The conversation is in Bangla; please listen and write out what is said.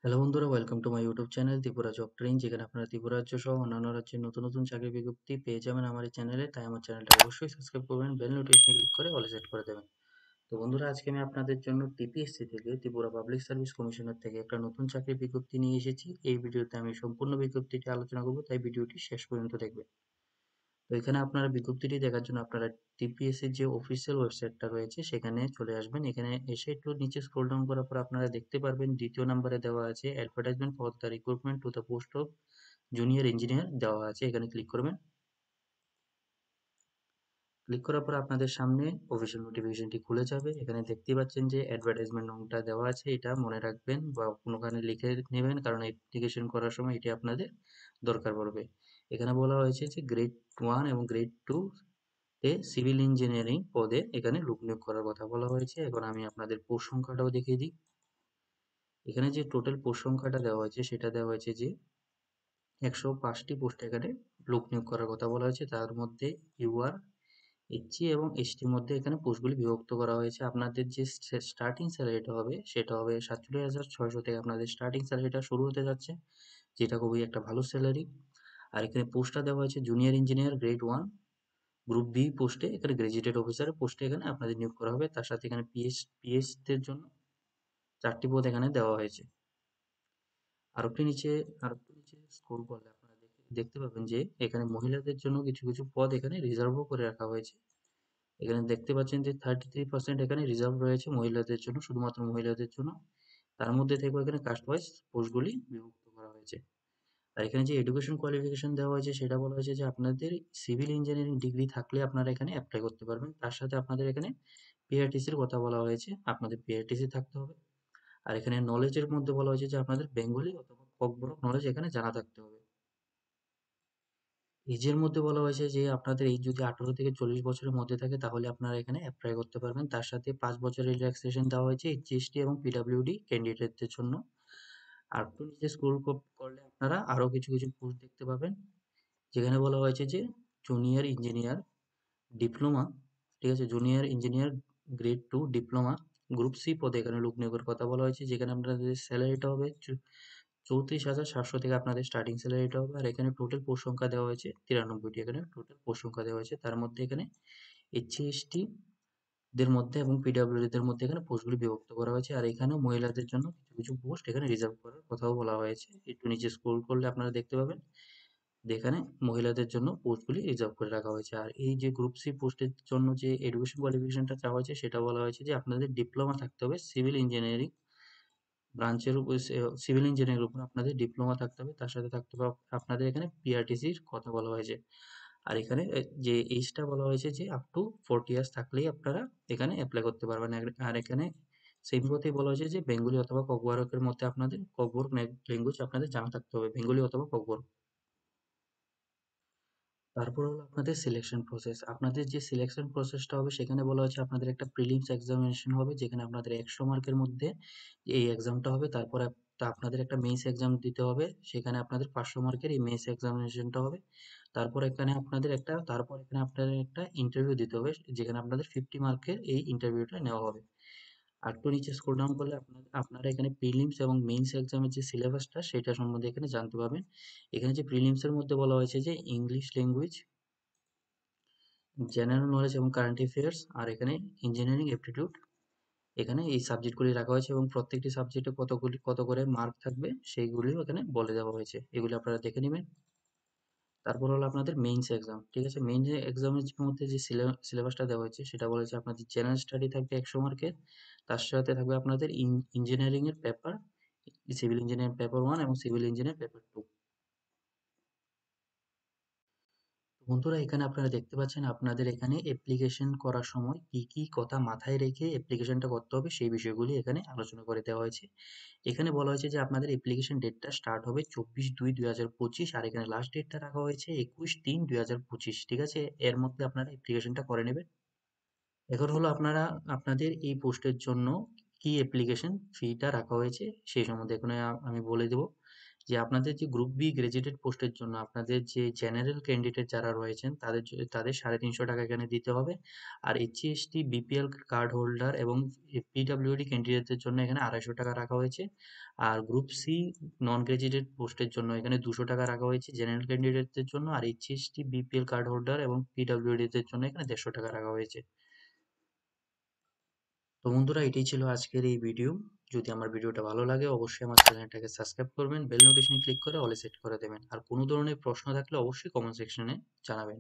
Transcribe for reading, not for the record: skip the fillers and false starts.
হ্যালো বন্ধুরা, welcome to my YouTube channel Tripura job train, যেখানে আপনারা ত্রিপুরা রাজ্য সহ অন্যান্য রাজ্যের নতুন নতুন চাকরির বিজ্ঞপ্তি পেয়ে যাবেন আমার এই চ্যানেলে। তাই আমার চ্যানেলটা অবশ্যই সাবস্ক্রাইব করবেন, বেল নোটিফিকেশনে ক্লিক করে অলে সেট করে দেবেন। তো বন্ধুরা, আজকে আমি আপনাদের জন্য টিপিএসসি থেকে, ত্রিপুরা পাবলিক সার্ভিস কমিশনের থেকে একটা নতুন চাকরির বিজ্ঞপ্তি নিয়ে এসেছি। এই ভিডিওতে আমি সম্পূর্ণ বিজ্ঞপ্তিটি আলোচনা করব, তাই ভিডিওটি শেষ পর্যন্ত দেখবেন। তো এখানে আপনারা বিজ্ঞপ্তিটি দেখার জন্য আপনারা টিপিএসসির যে অফিসিয়াল ওয়েবসাইটটা রয়েছে সেখানে চলে আসবেন। এখানে এসে একটু নিচে স্ক্রল ডাউন করার পর আপনারা দেখতে পারবেন দ্বিতীয় নম্বরে দেওয়া আছে advertisement for the recruitment to the post of junior engineer দেওয়া আছে। এখানে ক্লিক করবেন। ক্লিক করার পর আপনাদের সামনে অফিসিয়াল নোটিফিকেশনটি খুলে যাবে। এখানে দেখতে পাচ্ছেন যে অ্যাডভার্টাইজমেন্ট নংটা দেওয়া আছে, এটা মনে রাখবেন বা কোনোখানে লিখে নেবেন, কারণ অ্যাপ্লিকেশন করার সময় এটি আপনাদের দরকার পড়বে। এখানে বলা হয়েছে যে গ্রেড 1 এবং গ্রেড 2 তে সিভিল ইঞ্জিনিয়ারিং পদে এখানে লোক নিয়োগ করার কথা বলা হয়েছে। এখন আমি আপনাদের পোস্ট সংখ্যাটাও দেখিয়ে দিই। এখানে যে টোটাল পোস্ট সংখ্যাটা দেওয়া হয়েছে সেটা দেওয়া হয়েছে যে 105টি পোস্ট এখানে লোক নিয়োগ করার কথা বলা হয়েছে। তার মধ্যে ইউআর, এইচসি এবং এসটির মধ্যে এখানে পোস্টগুলি বিভক্ত করা হয়েছে। আপনাদের যে স্টার্টিং স্যালারিটা হবে সেটা হবে 47,600 থেকে আপনাদের স্টার্টিং স্যালারিটা শুরু হতে যাচ্ছে, যেটা খুবই একটা ভালো স্যালারি। আর এখানে পোস্টটা দেওয়া হয়েছে junior engineer grade 1 group B পোস্টে, এখানে গ্রাজুয়েটেড অফিসারের পোস্টে এখানে আপনাদের নিয়োগ করা হবে। তার সাথে এখানে পিএস দের জন্য 4টি পদ এখানে দেওয়া হয়েছে। আর একটু নিচে স্ক্রল করলে আপনারা দেখতে পাবেন যে এখানে মহিলাদের জন্য কিছু কিছু পদ এখানে রিজার্ভও করে রাখা হয়েছে। এখানে দেখতে পাচ্ছেন যে 33% এখানে রিজার্ভ রয়েছে মহিলাদের জন্য, শুধুমাত্র মহিলাদের জন্য। তার মধ্যে থেকেও এখানে কাস্ট ওয়াইজ পোস্টগুলি বিভক্ত করা হয়েছে। আর এখানে যে এডুকেশন কোয়ালিফিকেশন দেওয়া হয়েছে সেটা বলা হয়েছে যে আপনাদের সিভিল ইঞ্জিনিয়ারিং ডিগ্রি থাকলে আপনারা এখানে অ্যাপ্লাই করতে পারবেন। তার সাথে আপনাদের এখানে পিআরটিসির কথা বলা হয়েছে, আপনাদের পিআরটিসি থাকতে হবে। আর এখানে নলেজের মধ্যে বলা হয়েছে যে আপনাদের বেঙ্গলি অথবা ককবরক নলেজ এখানে জানা থাকতে হবে। এজের মধ্যে বলা হয়েছে যে আপনাদের এজ যদি 18 থেকে 40 বছরের মধ্যে থাকে তাহলে আপনারা এখানে অ্যাপ্লাই করতে পারবেন। তার সাথে 5 বছরের রিল্যাক্সেশন দেওয়া হয়েছে এসসি এবং পিডব্লিউডি ক্যান্ডিডেটদের জন্য। আর একটু নিচে স্ক্রল করলে আপনারা আরো কিছু কিছু পোস্ট দেখতে পাবেন, যেখানে বলা হয়েছে যে জুনিয়র ইঞ্জিনিয়ার ডিপ্লোমা, ঠিক আছে, junior engineer grade 2 diploma group C পদে এখানে লোক নিয়োগের কথা বলা হয়েছে, যেখানে আপনাদের স্যালারিটা হবে 34,700 থেকে আপনাদের স্টার্টিং স্যালারিটা হবে। আর এখানে টোটাল পোস্ট সংখ্যা দেওয়া হয়েছে 93টি, এখানে টোটাল পোস্ট সংখ্যা দেওয়া হয়েছে। তার মধ্যে এখানে এসসি এসটি দের মধ্যে এবং পিডব্লিউডি দের মধ্যে এখানে পোস্টগুলি বিভক্ত করা হয়েছে। আর এখানেও মহিলাদের জন্য কিছু কিছু পোস্ট এখানে রিজার্ভ করার কথাও বলা হয়েছে। একটু নিচে স্ক্রল করলে আপনারা দেখতে পাবেন যেখানে মহিলাদের জন্য পোস্টগুলি রিজার্ভ করে রাখা হয়েছে। আর এই যে গ্রুপ সি পোস্টের জন্য যে এডুকেশন কোয়ালিফিকেশনটা চাওয়া হয়েছে সেটা বলা হয়েছে যে আপনাদের ডিপ্লোমা থাকতে হবে সিভিল ইঞ্জিনিয়ারিং ব্রাঞ্চের উপর, সিভিল ইঞ্জিনিয়ারিং এর উপর আপনাদের ডিপ্লোমা থাকতে হবে। তার সাথে থাকতে হবে আপনাদের এখানে পিআরটিসির কথা বলা হয়েছে। আর এখানে যে এজটা বলা হয়েছে যে আপ টু 40 ইয়ার্স থাকলেই আপনারা এখানে অ্যাপ্লাই করতে পারবেন। আর এখানে সেম কথাই বলা হয়েছে যে বেঙ্গলি অথবা ককবরকের মধ্যে আপনাদের ককবরক ল্যাঙ্গুয়েজ আপনাদের জানা থাকতে হবে, বেঙ্গলি অথবা ককবরক। তারপর হলো আপনাদের সিলেকশন প্রসেস। আপনাদের যে সিলেকশন প্রসেসটা হবে সেখানে বলা হয়েছে আপনাদের একটা প্রিলিমস এক্সামিনেশন হবে, যেখানে আপনাদের 100 মার্কের মধ্যে এই এক্সামটা হবে। তারপরে আপনাদের একটা মেইনস এক্সাম দিতে হবে, সেখানে আপনাদের 500 মার্কের এই মেইনস এক্সামিনেশনটা হবে। তারপর এখানে আপনাদের একটা ইন্টারভিউ দিতে হবে, যেখানে আপনাদের 50 মার্কের এই ইন্টারভিউটা নেওয়া হবে। আর একটু নিচে স্ক্রল ডাউন করলে আপনারা এখানে প্রিলিমস এবং মেইনস এক্সামের যে সিলেবাসটা সেটা সম্বন্ধে এখানে জানতে পারবেন। এখানে যে প্রিলিমস এর মধ্যে বলা হয়েছে যে ইংলিশ ল্যাঙ্গুয়েজ, জেনারেল নলেজ এবং কারেন্ট অ্যাফেয়ার্স, আর এখানে ইঞ্জিনিয়ারিং অ্যাপটিটিউড, এখানে এই সাবজেক্টগুলি রাখা হয়েছে এবং প্রত্যেকটি সাবজেক্টে কত করে মার্ক থাকবে সেইগুলিও এখানে বলে দেওয়া হয়েছে। এগুলি আপনারা দেখে নেবেন। তারপর হলো আপনাদের মেইনস এক্সাম, ঠিক আছে। মেইনস এক্সামের মধ্যে যে সিলেবাসটা দেওয়া হয়েছে সেটা বলা হয়েছে আপনাদের জেনারেল স্টাডি থাকবে 100 মার্কের, তার সাথে থাকবে আপনাদের ইঞ্জিনিয়ারিং এর পেপার, সিভিল ইঞ্জিনিয়ারিং পেপার 1 এবং সিভিল ইঞ্জিনিয়ারিং পেপার 2। বন্ধুরা, এখানে আপনারা দেখতে পাচ্ছেন আপনাদের এখানে অ্যাপ্লিকেশন করার সময় কি কি কথা মাথায় রেখে অ্যাপ্লিকেশনটা করতে হবে সেই বিষয়গুলি এখানে আলোচনা করে দেওয়া হয়েছে। এখানে বলা হয়েছে যে আপনাদের অ্যাপ্লিকেশন ডেটটা স্টার্ট হবে 24/2/2025, আর এখানে লাস্ট ডেটটা রাখা হয়েছে 21/3/2025, ঠিক আছে। এর মধ্যে আপনারা অ্যাপ্লিকেশনটা করে নেবেন। এখন হলো আপনারা আপনাদের এই পোস্টের জন্য কি অ্যাপ্লিকেশন ফিটা রাখা হয়েছে সেই সম্বন্ধে এখানে আমি বলে দেব। যে আপনাদের যে গ্রুপ বি গ্র্যাজুয়েটেড পোস্টের জন্য আপনাদের যে জেনারেল ক্যান্ডিডেট যারা রয়েছেন তাদের 350 টাকা এখানে দিতে হবে। আর SC ST BPL card holder এবং পিডব্লিউডি ক্যান্ডিডেটদের জন্য এখানে 250 টাকা রাখা হয়েছে। আর গ্রুপ সি নন গ্র্যাজুয়েটেড পোস্টের জন্য এখানে 200 টাকা রাখা হয়েছে জেনারেল ক্যান্ডিডেটদের জন্য। আর SC ST BPL card holder এবং পিডব্লিউডি দের জন্য এখানে 150 টাকা রাখা হয়েছে। তো বন্ধুরা, এটাই ছিল আজকের এই ভিডিও। যদি আমার ভিডিওটা ভালো লাগে অবশ্যই আমার চ্যানেলটাকে সাবস্ক্রাইব করবেন, বেল নোটিফিকেশন ক্লিক করে অলে সেট করে দেবেন। আর কোনো ধরনের প্রশ্ন থাকলে অবশ্যই কমেন্ট সেকশনে জানাবেন।